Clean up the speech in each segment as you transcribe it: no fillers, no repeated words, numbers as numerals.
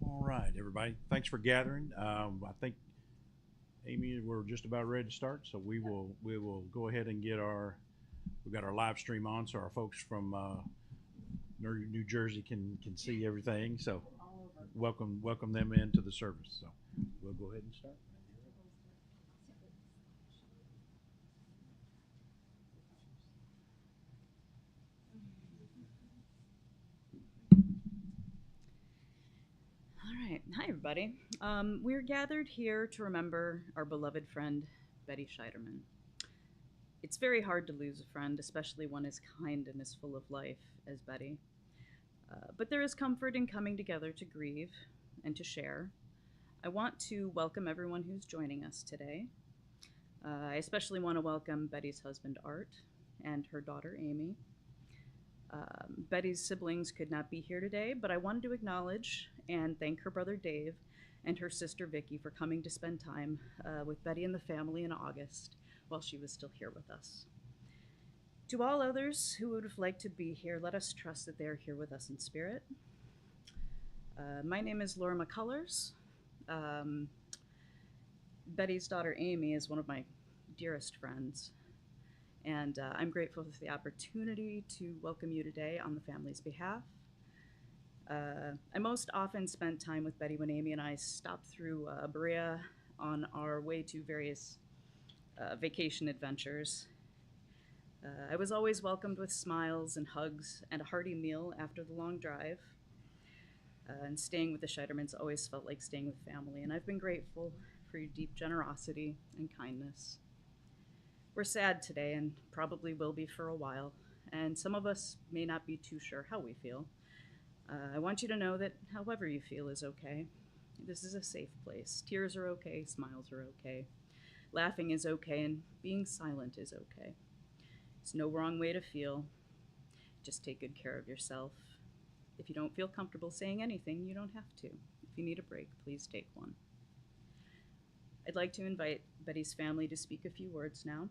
All right, everybody. Thanks for gathering. I think Amy, we're just about ready to start, so we will go ahead and get our we've got our live stream on, so our folks from New Jersey can see everything. So welcome them into the service. So we'll go ahead and start. All right. Hi, everybody. We're gathered here to remember our beloved friend, Betty Scheiderman. It's very hard to lose a friend, especially one as kind and as full of life as Betty. But there is comfort in coming together to grieve and to share. I want to welcome everyone who's joining us today. I especially want to welcome Betty's husband, Art, and her daughter, Amy. Betty's siblings could not be here today, but I wanted to acknowledge and thank her brother Dave and her sister Vicky for coming to spend time with Betty and the family in August while she was still here with us. To all others who would have liked to be here, let us trust that they are here with us in spirit. My name is Laura McCullers. Betty's daughter Amy is one of my dearest friends, and I'm grateful for the opportunity to welcome you today on the family's behalf. I most often spent time with Betty when Amy and I stopped through Berea on our way to various vacation adventures. I was always welcomed with smiles and hugs and a hearty meal after the long drive. And staying with the Scheidermans always felt like staying with family, and I've been grateful for your deep generosity and kindness. We're sad today and probably will be for a while, and some of us may not be too sure how we feel. I want you to know that however you feel is okay. This is a safe place. Tears are okay, smiles are okay. Laughing is okay, and being silent is okay. There's no wrong way to feel. Just take good care of yourself. If you don't feel comfortable saying anything, you don't have to. If you need a break, please take one. I'd like to invite Betty's family to speak a few words now.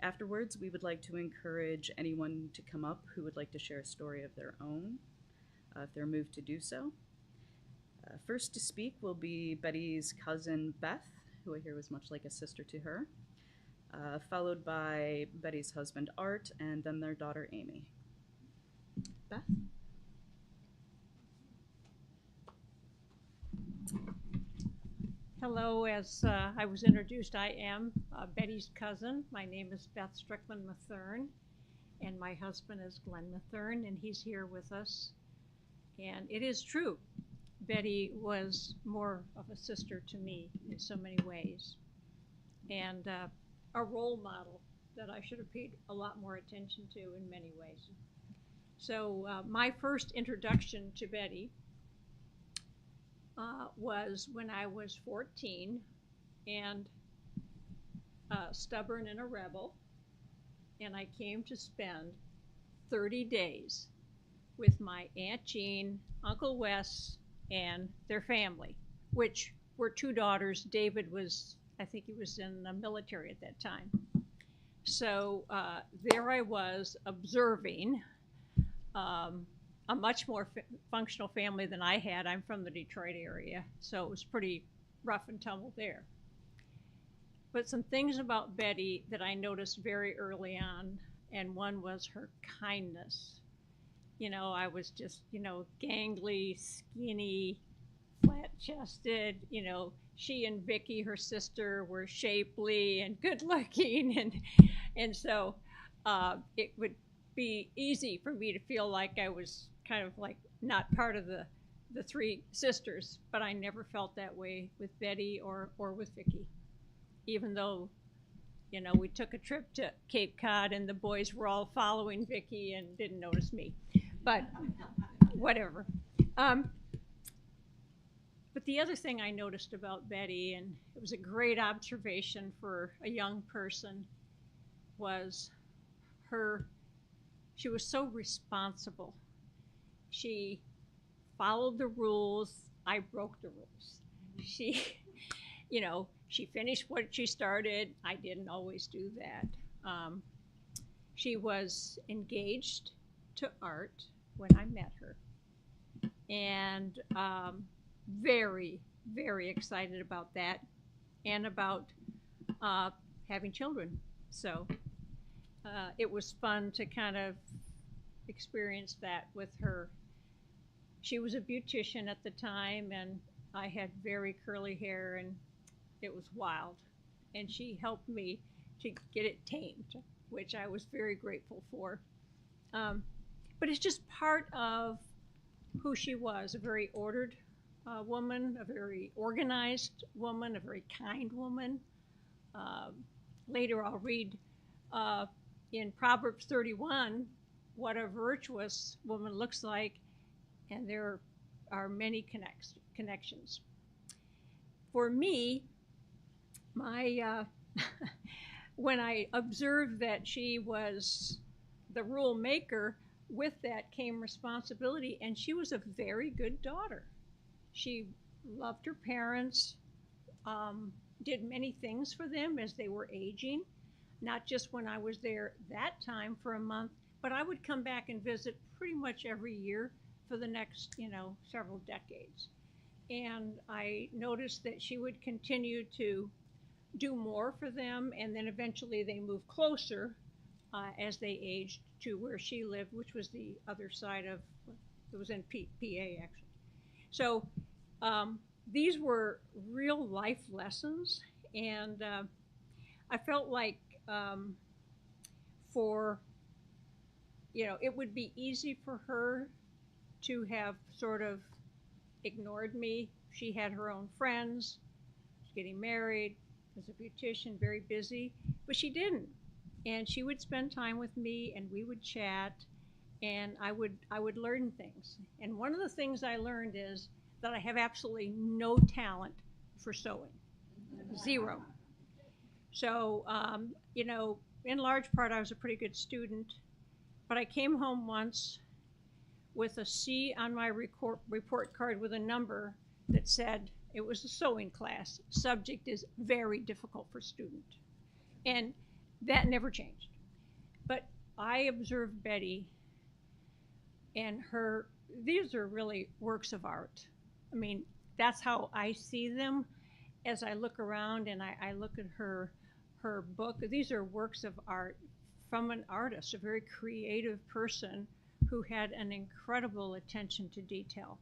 Afterwards, we would like to encourage anyone to come up who would like to share a story of their own, if they're moved to do so. First to speak will be Betty's cousin, Beth, who I hear was much like a sister to her, followed by Betty's husband, Art, and then their daughter, Amy. Beth? Hello, as I was introduced, I am Betty's cousin. My name is Beth Strickland Mathern, and my husband is Glenn Mathern, and he's here with us. And it is true, Betty was more of a sister to me in so many ways, and a role model that I should have paid a lot more attention to in many ways. So my first introduction to Betty was when I was 14 and stubborn and a rebel, and I came to spend 30 days with my Aunt Jean, Uncle Wes, and their family, which were two daughters. David was, I think he was in the military at that time. So there I was observing a much more functional family than I had. I'm from the Detroit area, so it was pretty rough and tumble there. But some things about Betty that I noticed very early on, and one was her kindness. You know, I was just, you know, gangly, skinny, flat-chested. You know, she and Vicky, her sister, were shapely and good-looking, and so it would be easy for me to feel like I was kind of like not part of the three sisters. But I never felt that way with Betty or with Vicky, even though, you know, we took a trip to Cape Cod and the boys were all following Vicky and didn't notice me. But whatever. But the other thing I noticed about Betty, and it was a great observation for a young person, was she was so responsible. She followed the rules. I broke the rules. She, you know, she finished what she started. I didn't always do that. She was engaged to art when I met her, and very, very excited about that, and about having children. So it was fun to kind of experience that with her. She was a beautician at the time, and I had very curly hair, and it was wild. And she helped me to get it tamed, which I was very grateful for. But it's just part of who she was, a very ordered woman, a very organized woman, a very kind woman. Later I'll read in Proverbs 31 what a virtuous woman looks like, and there are many connections. For me, my when I observed that she was the rule maker, with that came responsibility, and she was a very good daughter. She loved her parents, did many things for them as they were aging, not just when I was there that time for a month, but I would come back and visit pretty much every year for the next, you know, several decades. And I noticed that she would continue to do more for them, and then eventually they moved closer as they aged to where she lived, which was the other side of, it was in PA actually. So these were real life lessons, and I felt like it would be easy for her to have sort of ignored me. She had her own friends, was getting married, was a beautician, very busy, but she didn't. And she would spend time with me, and we would chat, and I would learn things. And one of the things I learned is that I have absolutely no talent for sewing, zero. So, in large part, I was a pretty good student, but I came home once with a C on my report card with a number that said it was a sewing class. Subject is very difficult for student. And that never changed. But I observed Betty, and these are really works of art. I mean, that's how I see them as I look around and I look at her book. These are works of art from an artist, a very creative person who had an incredible attention to detail.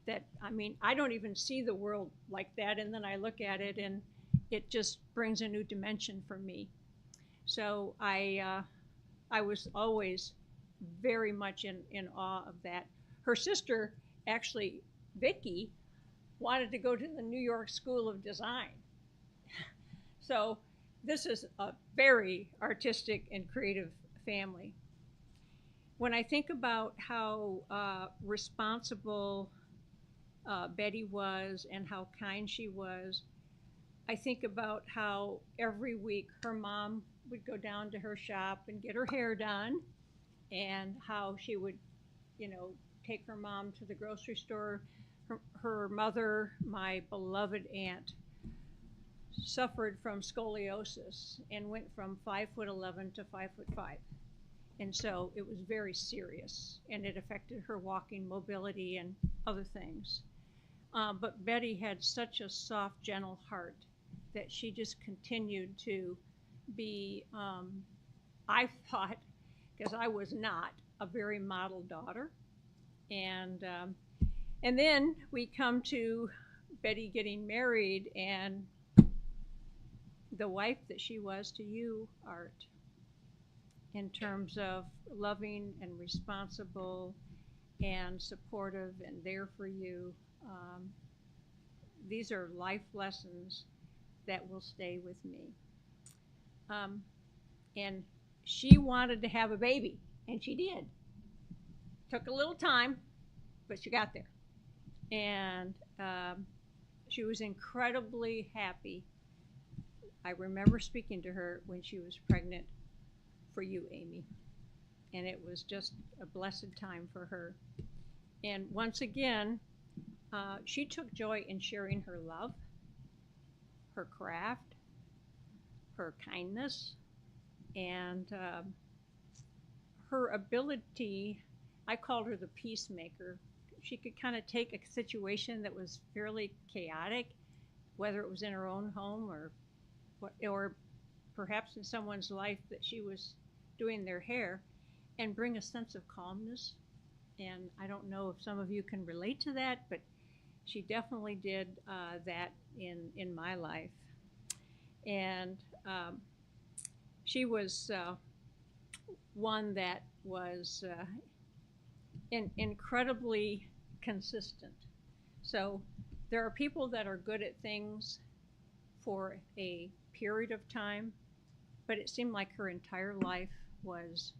That, I mean, I don't even see the world like that, and then I look at it and it just brings a new dimension for me. So I was always very much in awe of that. Her sister, actually, Vicky, wanted to go to the New York School of Design. So this is a very artistic and creative family. When I think about how responsible Betty was and how kind she was, I think about how every week her mom would go down to her shop and get her hair done, and how she would, take her mom to the grocery store. Her mother, my beloved aunt, suffered from scoliosis and went from 5'11" to 5'5". And so it was very serious, and it affected her walking mobility and other things. But Betty had such a soft, gentle heart, that she just continued to be, I thought, because I was not, a very model daughter. And then we come to Betty getting married and the wife that she was to you, Art, in terms of loving and responsible and supportive and there for you. These are life lessons that will stay with me. And she wanted to have a baby, and she did. Took a little time, but she got there. And she was incredibly happy. I remember speaking to her when she was pregnant for you, Amy. And it was just a blessed time for her. And once again, she took joy in sharing her love, her craft, her kindness, and her ability. I called her the peacemaker. She could kind of take a situation that was fairly chaotic, whether it was in her own home or perhaps in someone's life that she was doing their hair, and bring a sense of calmness. And I don't know if some of you can relate to that, but she definitely did that in my life. And she was one that was incredibly consistent. So there are people that are good at things for a period of time, but it seemed like her entire life was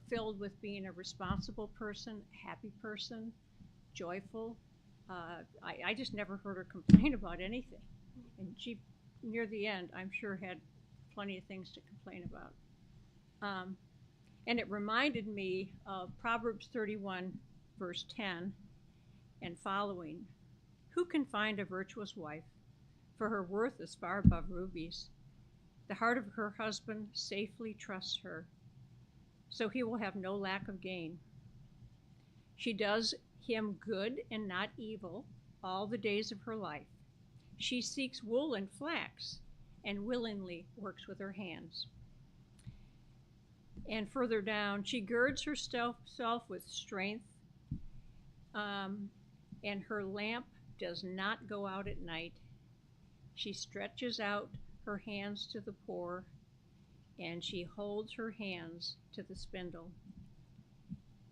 filled with being a responsible person, happy person, joyful. I just never heard her complain about anything. And she, near the end, I'm sure had plenty of things to complain about. And it reminded me of Proverbs 31, verse 10 and following. Who can find a virtuous wife? For her worth is far above rubies. The heart of her husband safely trusts her, so he will have no lack of gain. She does him good and not evil all the days of her life. She seeks wool and flax and willingly works with her hands. And further down, she girds herself with strength, and her lamp does not go out at night. She stretches out her hands to the poor, and she holds her hands to the spindle.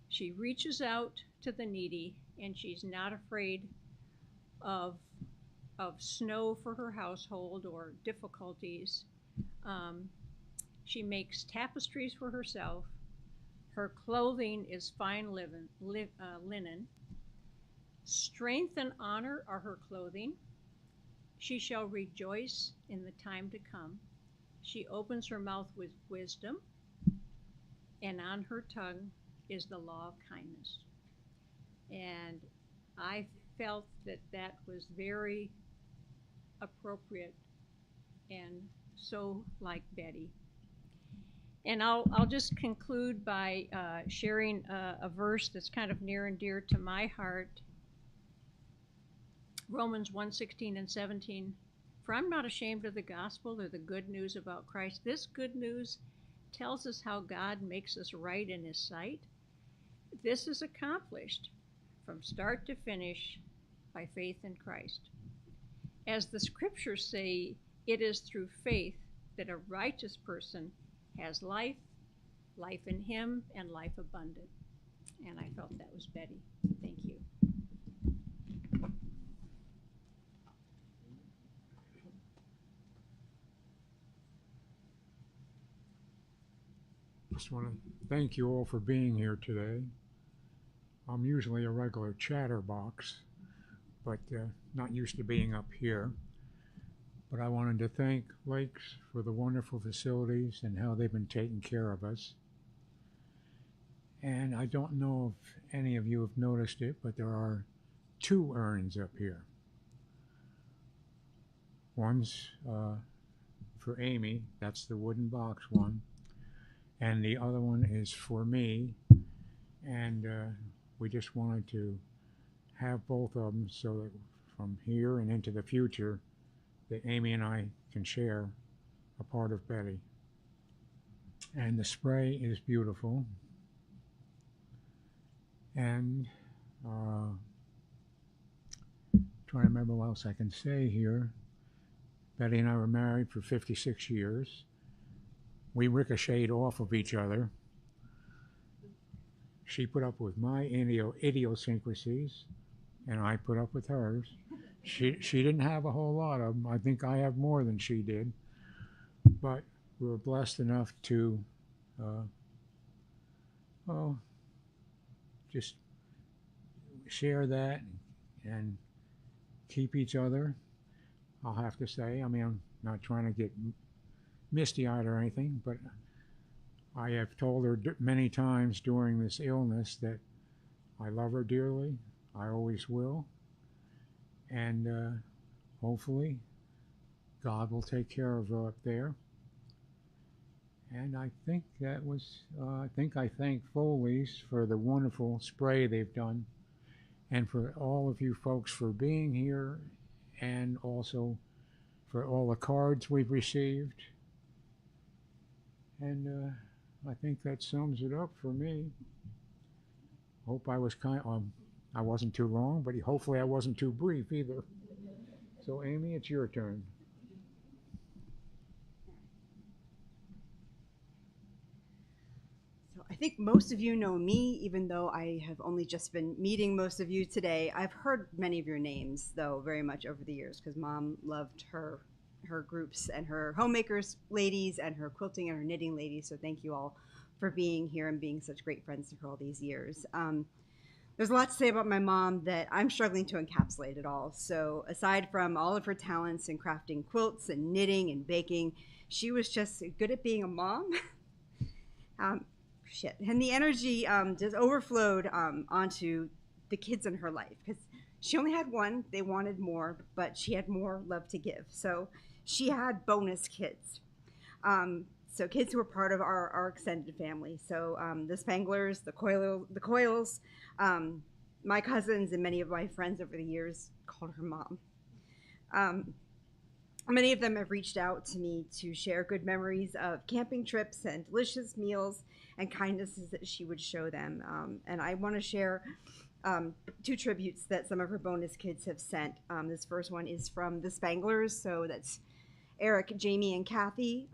She reaches out to the needy, and she's not afraid of snow for her household or difficulties. She makes tapestries for herself. Her clothing is fine linen. Strength and honor are her clothing. She shall rejoice in the time to come. She opens her mouth with wisdom, and on her tongue is the law of kindness. And I felt that that was very appropriate and so like Betty. And I'll just conclude by sharing a verse that's kind of near and dear to my heart. Romans 1:16 and 17. For I'm not ashamed of the gospel or the good news about Christ. This good news tells us how God makes us right in his sight. This is accomplished from start to finish by faith in Christ. As the scriptures say, it is through faith that a righteous person has life, life in him, and life abundant. And I felt that was Betty. Thank you. Just want to thank you all for being here today. I'm usually a regular chatterbox, but not used to being up here. But I wanted to thank Lakes for the wonderful facilities and how they've been taking care of us. And I don't know if any of you have noticed it, but there are 2 urns up here. One's for Amy, that's the wooden box one. And the other one is for me, and we just wanted to have both of them so that from here and into the future that Amy and I can share a part of Betty. And the spray is beautiful. And trying to remember what else I can say here. Betty and I were married for 56 years. We ricocheted off of each other. She put up with my idiosyncrasies, and I put up with hers. She didn't have a whole lot of them. I think I have more than she did. But we were blessed enough to just share that and keep each other. I'll have to say, I mean, I'm not trying to get misty-eyed or anything, but I have told her many times during this illness that I love her dearly. I always will. And hopefully God will take care of her up there. And I think that was, I thank Foley's for the wonderful spray they've done, and for all of you folks for being here, and also for all the cards we've received. And I think that sums it up for me. Hope I was I wasn't too long, but hopefully I wasn't too brief either. So Amy, it's your turn. I think most of you know me, even though I have only just been meeting most of you today. I've heard many of your names, though, very much over the years, because Mom loved her groups and her Homemakers ladies and her quilting and her knitting ladies. So thank you all for being here and being such great friends to her all these years. There's a lot to say about my mom that I'm struggling to encapsulate it all. So aside from all of her talents in crafting quilts and knitting and baking, she was just good at being a mom. And the energy just overflowed onto the kids in her life, because she only had one. They wanted more, but she had more love to give. So she had bonus kids. So kids who were part of our extended family. So the Spanglers, the Coils, my cousins, and many of my friends over the years called her Mom. Many of them have reached out to me to share good memories of camping trips and delicious meals and kindnesses that she would show them. And I want to share two tributes that some of her bonus kids have sent. This first one is from the Spanglers. So that's Eric, Jamie, and Kathy.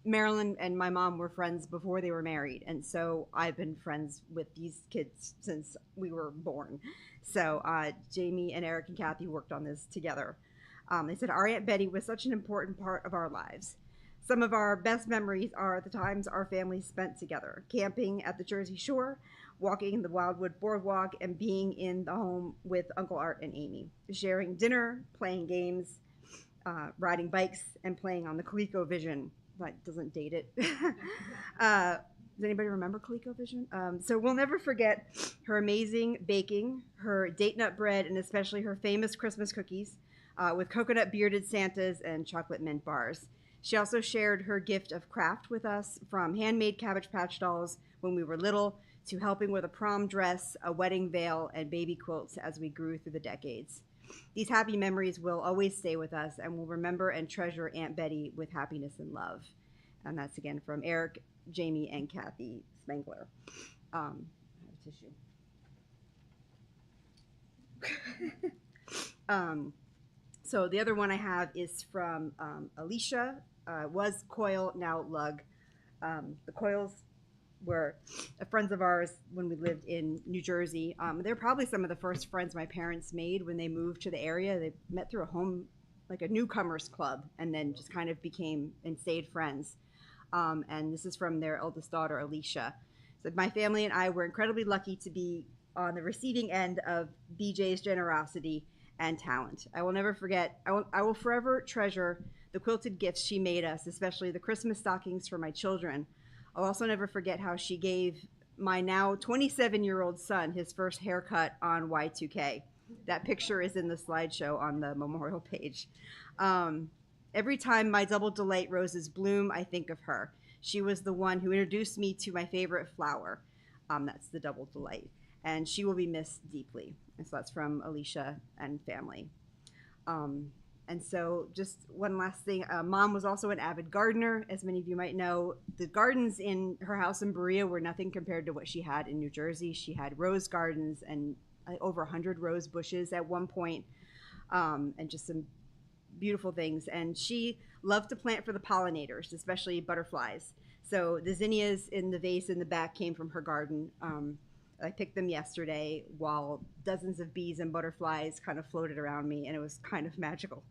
Marilyn and my mom were friends before they were married. And so I've been friends with these kids since we were born. So Jamie and Eric and Kathy worked on this together. They said, our Aunt Betty was such an important part of our lives. Some of our best memories are the times our families spent together, camping at the Jersey Shore, walking the Wildwood Boardwalk, and being in the home with Uncle Art and Amy, sharing dinner, playing games, riding bikes, and playing on the ColecoVision. That doesn't date it. Does anybody remember ColecoVision? So we'll never forget her amazing baking, her date nut bread, and especially her famous Christmas cookies with coconut bearded Santas and chocolate mint bars. She also shared her gift of craft with us, from handmade Cabbage Patch dolls when we were little to helping with a prom dress, a wedding veil, and baby quilts as we grew through the decades. These happy memories will always stay with us, and we'll remember and treasure Aunt Betty with happiness and love. And that's again from Eric, Jamie, and Kathy Spangler. I have a tissue. So the other one I have is from Alicia. Was Coil, now Lug. The Coils were friends of ours when we lived in New Jersey. They're probably some of the first friends my parents made when they moved to the area. They met through a newcomers club, and then just kind of became and stayed friends. And this is from their eldest daughter, Alicia. So my family and I were incredibly lucky to be on the receiving end of BJ's generosity and talent. I will never forget, I will forever treasure the quilted gifts she made us, especially the Christmas stockings for my children. I'll also never forget how she gave my now 27-year-old son his first haircut on Y2K. That picture is in the slideshow on the memorial page. Every time my double delight roses bloom, I think of her. She was the one who introduced me to my favorite flower. That's the double delight. And she will be missed deeply. And so that's from Alicia and family. And so just one last thing, Mom was also an avid gardener. As many of you might know, the gardens in her house in Berea were nothing compared to what she had in New Jersey. She had rose gardens and over 100 rose bushes at one point, and just some beautiful things. And she loved to plant for the pollinators, especially butterflies. So the zinnias in the vase in the back came from her garden. I picked them yesterday while dozens of bees and butterflies kind of floated around me, and it was kind of magical.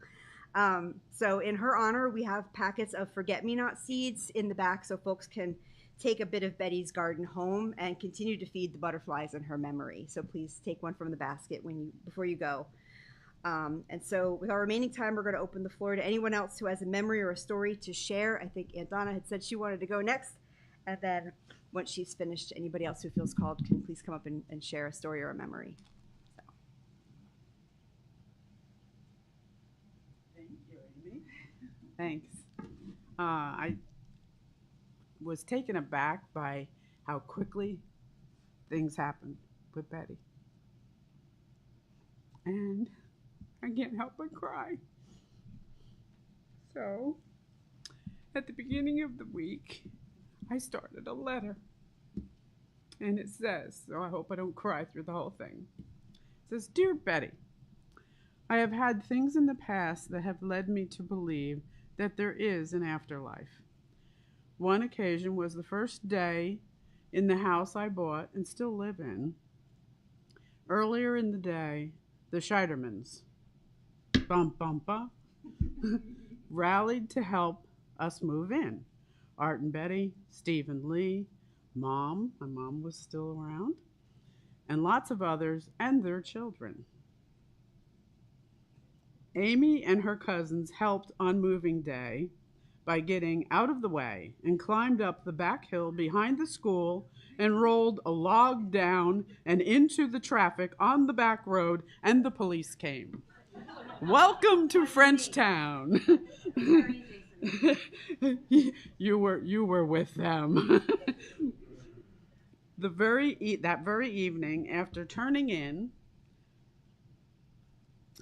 So in her honor, we have packets of forget-me-not seeds in the back so folks can take a bit of Betty's garden home and continue to feed the butterflies in her memory. So please take one from the basket before you go. And so with our remaining time, we're going to open the floor to anyone else who has a memory or a story to share. I think Aunt Donna had said she wanted to go next, and then once she's finished, anybody else who feels called can please come up and share a story or a memory. So. Thank you, Amy. Thanks. I was taken aback by how quickly things happened with Betty. And I can't help but cry. So, at the beginning of the week, I started a letter. And it says, so I hope I don't cry through the whole thing. It says, "Dear Betty, I have had things in the past that have led me to believe that there is an afterlife. One occasion was the first day in the house I bought and still live in. Earlier in the day, the Scheidermans, bum bum bum, rallied to help us move in. Art and Betty, Steve and Lee, Mom, my mom was still around, and lots of others and their children. Amy and her cousins helped on moving day by getting out of the way and climbed up the back hill behind the school and rolled a log down and into the traffic on the back road, and the police came. Welcome to Frenchtown." You were with them. That very evening, after turning in,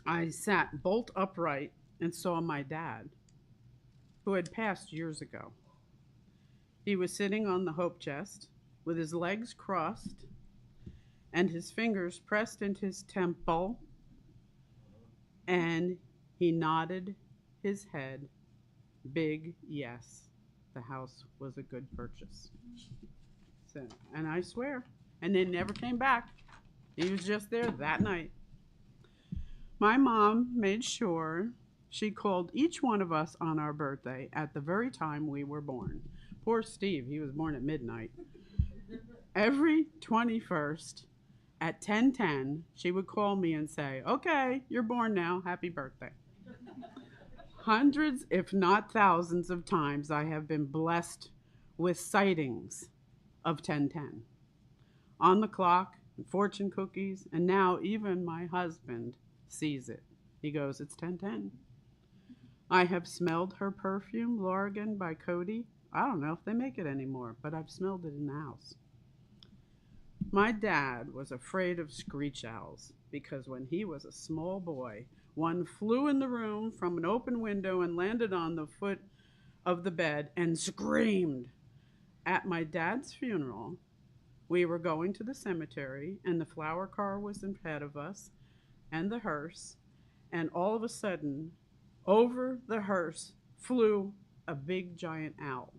I sat bolt upright and saw my dad, who had passed years ago. He was sitting on the hope chest with his legs crossed and his fingers pressed into his temple, and he nodded his head. Big yes, the house was a good purchase. So, and I swear, and they never came back. He was just there that night. My mom made sure she called each one of us on our birthday at the very time we were born. Poor Steve, he was born at midnight. Every 21st at 10:10, she would call me and say, "Okay, you're born now, happy birthday." Hundreds, if not thousands of times, I have been blessed with sightings of 10:10. On the clock, and fortune cookies, and now even my husband sees it. He goes, "It's 10:10. I have smelled her perfume, Lorgan by Cody. I don't know if they make it anymore, but I've smelled it in the house. My dad was afraid of screech owls because when he was a small boy, one flew in the room from an open window and landed on the foot of the bed and screamed. At my dad's funeral, we were going to the cemetery, and the flower car was ahead of us and the hearse, and all of a sudden, over the hearse flew a big giant owl.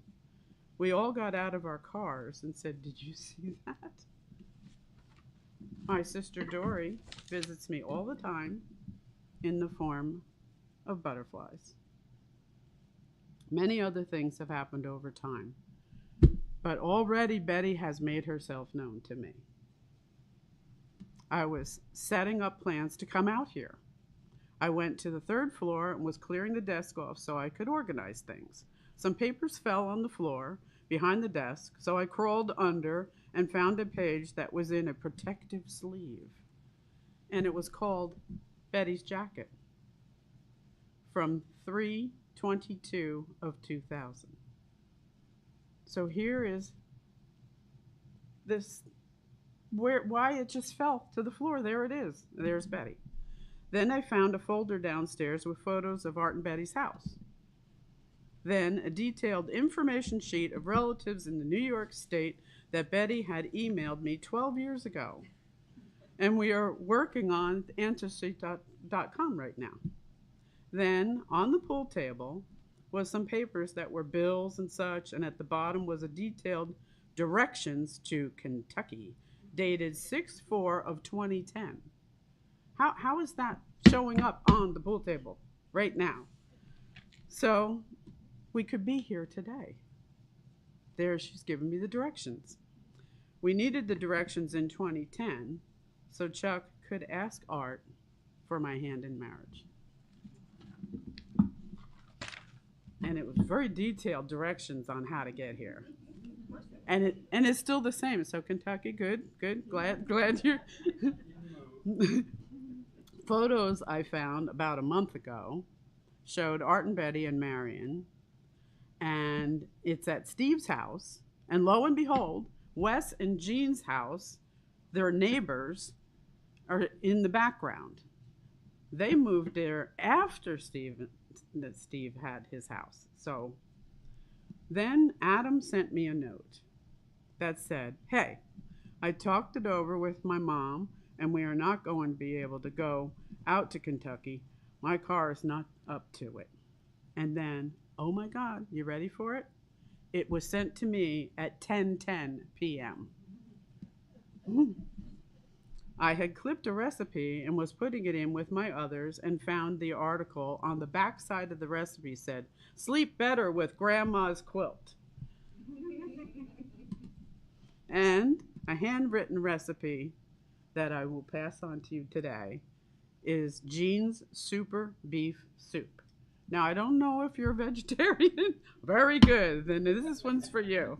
We all got out of our cars and said, "Did you see that?" My sister Dory visits me all the time in the form of butterflies. Many other things have happened over time, but already Betty has made herself known to me. I was setting up plans to come out here. I went to the third floor and was clearing the desk off so I could organize things. Some papers fell on the floor behind the desk, so I crawled under and found a page that was in a protective sleeve, and it was called Betty's Jacket from 3/22 of 2000. So here is this why it just fell to the floor. There it is. There's Betty. Then I found a folder downstairs with photos of Art and Betty's house. Then a detailed information sheet of relatives in the New York State that Betty had emailed me 12 years ago. And we are working on Ancestry.com right now. Then on the pool table was some papers that were bills and such, and at the bottom was a detailed directions to Kentucky, dated 6/4 of 2010. How is that showing up on the pool table right now? So we could be here today. There, she's given me the directions. We needed the directions in 2010, so Chuck could ask Art for my hand in marriage. And it was very detailed directions on how to get here. And it's still the same. So Kentucky, good, glad you're. Photos I found about a month ago showed Art and Betty and Marion, and it's at Steve's house. And lo and behold, Wes and Jean's house, their neighbors, are in the background. They moved there after Steve had his house. So then Adam sent me a note that said, hey, I talked it over with my mom, and we are not going to be able to go out to Kentucky. My car is not up to it. And then, oh my God, you ready for it? It was sent to me at 10:10 p.m. I had clipped a recipe and was putting it in with my others and found the article on the back side of the recipe said, sleep better with grandma's quilt. And a handwritten recipe that I will pass on to you today is Jean's Super Beef Soup. Now, I don't know if you're a vegetarian. Very good. Then this one's for you.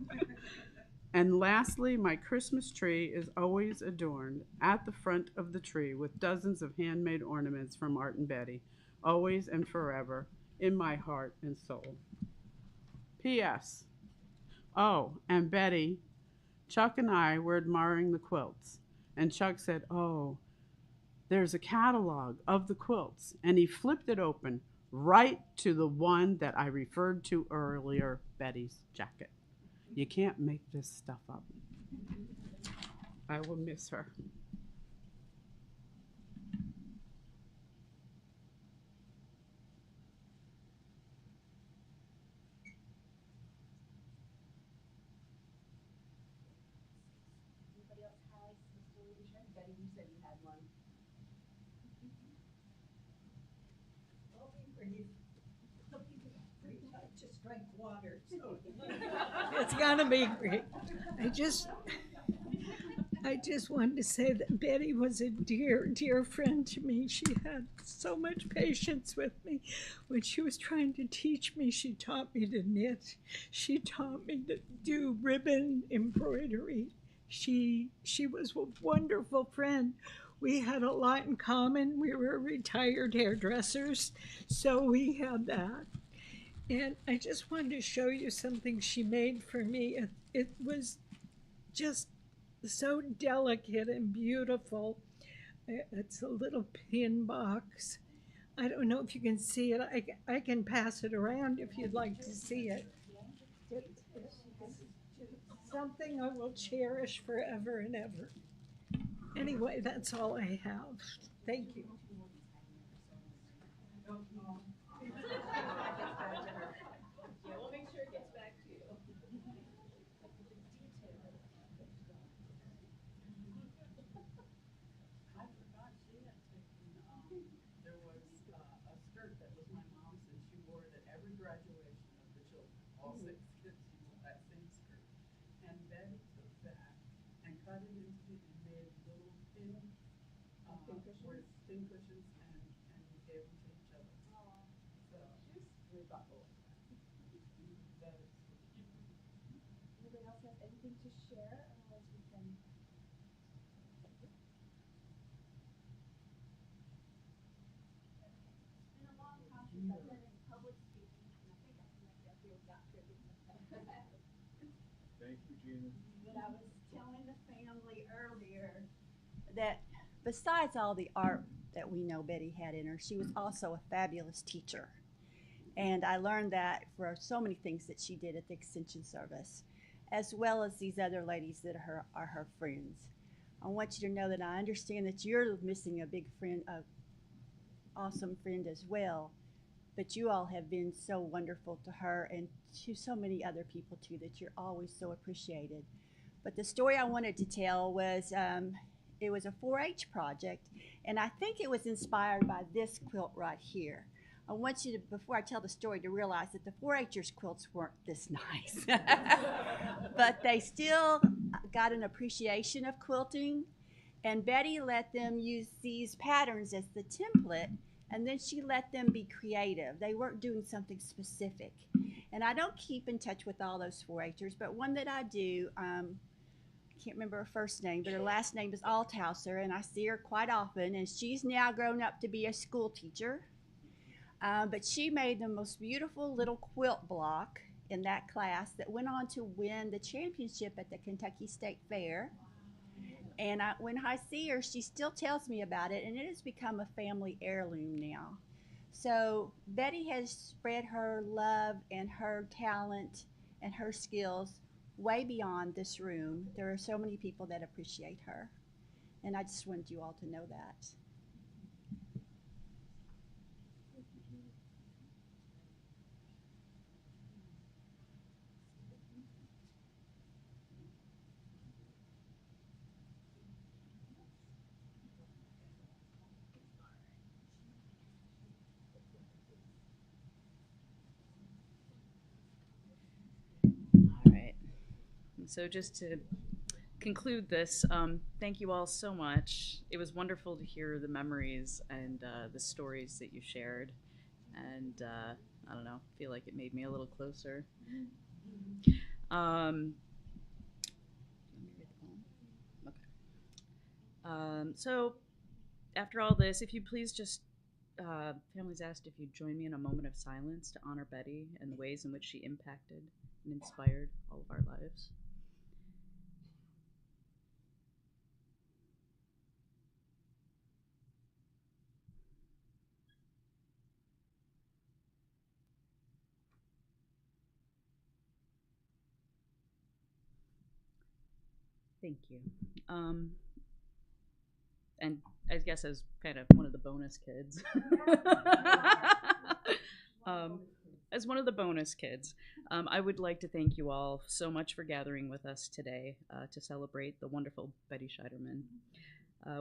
And lastly, my Christmas tree is always adorned at the front of the tree with dozens of handmade ornaments from Art and Betty, always and forever, in my heart and soul. P.S. Oh, and Betty, Chuck and I were admiring the quilts. And Chuck said, oh, there's a catalog of the quilts. And he flipped it open right to the one that I referred to earlier, Betty's jacket. You can't make this stuff up. I will miss her. Anybody else has Mr. Leadership? Betty, you said you had one. I'll be brief. I just drank water, so It's gonna be great. I just wanted to say that Betty was a dear, dear friend to me. She had so much patience with me. When she was trying to teach me, she taught me to knit. She taught me to do ribbon embroidery. She was a wonderful friend. We had a lot in common. We were retired hairdressers, so we had that. And I just wanted to show you something she made for me. It was just so delicate and beautiful. It's a little pin box. I don't know if you can see it. I can pass it around if you'd like to see it. It's something I will cherish forever and ever. Anyway, that's all I have. Thank you. We'll make sure it gets back to you. I forgot she had taken, there was a skirt that was my mom's, and she wore it at every graduation of the children. All 6 kids wore that same skirt. And Betty took that and cut it into and made little pin cushions and gave them to each other. So she was really thoughtful. That is Anybody else have anything to share? Otherwise we can. It's been a long time since I've been in public speaking, and I think I can make that feel got trivia. Thank you, Gina. But I was telling the family earlier that besides all the art that we know Betty had in her, she was also a fabulous teacher. And I learned that for so many things that she did at the Extension Service, as well as these other ladies that are her friends. I want you to know that I understand that you're missing a big friend, a awesome friend as well, but you all have been so wonderful to her and to so many other people too, that you're always so appreciated. But the story I wanted to tell was, it was a 4-H project, and I think it was inspired by this quilt right here. I want you to, before I tell the story, to realize that the 4-Hers quilts weren't this nice. But they still got an appreciation of quilting, and Betty let them use these patterns as the template, and then she let them be creative. They weren't doing something specific. And I don't keep in touch with all those 4-Hers, but one that I do, I can't remember her first name, but her last name is Althauser, and I see her quite often, and she's now grown up to be a school teacher. But she made the most beautiful little quilt block in that class that went on to win the championship at the Kentucky State Fair. And when I see her, she still tells me about it, and it has become a family heirloom now. So Betty has spread her love and her talent and her skills way beyond this room. There are so many people that appreciate her, and I just wanted you all to know that. All right. So just to conclude this, thank you all so much. It was wonderful to hear the memories and the stories that you shared. And I don't know, feel like it made me a little closer. Let me read the poem. Okay. So after all this, if you please just, family's asked if you'd join me in a moment of silence to honor Betty and the ways in which she impacted and inspired all of our lives. Thank you. And I guess as kind of one of the bonus kids, as one of the bonus kids, I would like to thank you all so much for gathering with us today to celebrate the wonderful Betty Scheiderman.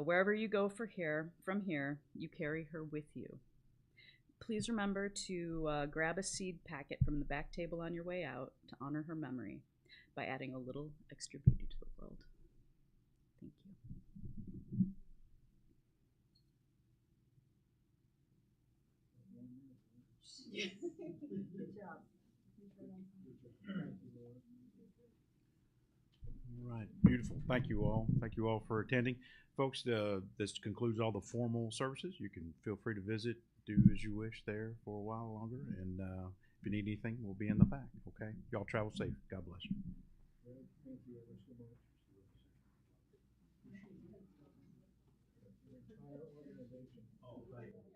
Wherever you go from here, you carry her with you. Please remember to grab a seed packet from the back table on your way out to honor her memory by adding a little extra beauty to the world. Thank you. Good job. All right, beautiful. Thank you all. Thank you all for attending. Folks, this concludes all the formal services. You can feel free to visit, do as you wish there for a while longer. And if you need anything, we'll be in the back, okay? Y'all travel safe. God bless you. Thank you ever so much. The entire organization. Oh, thank you.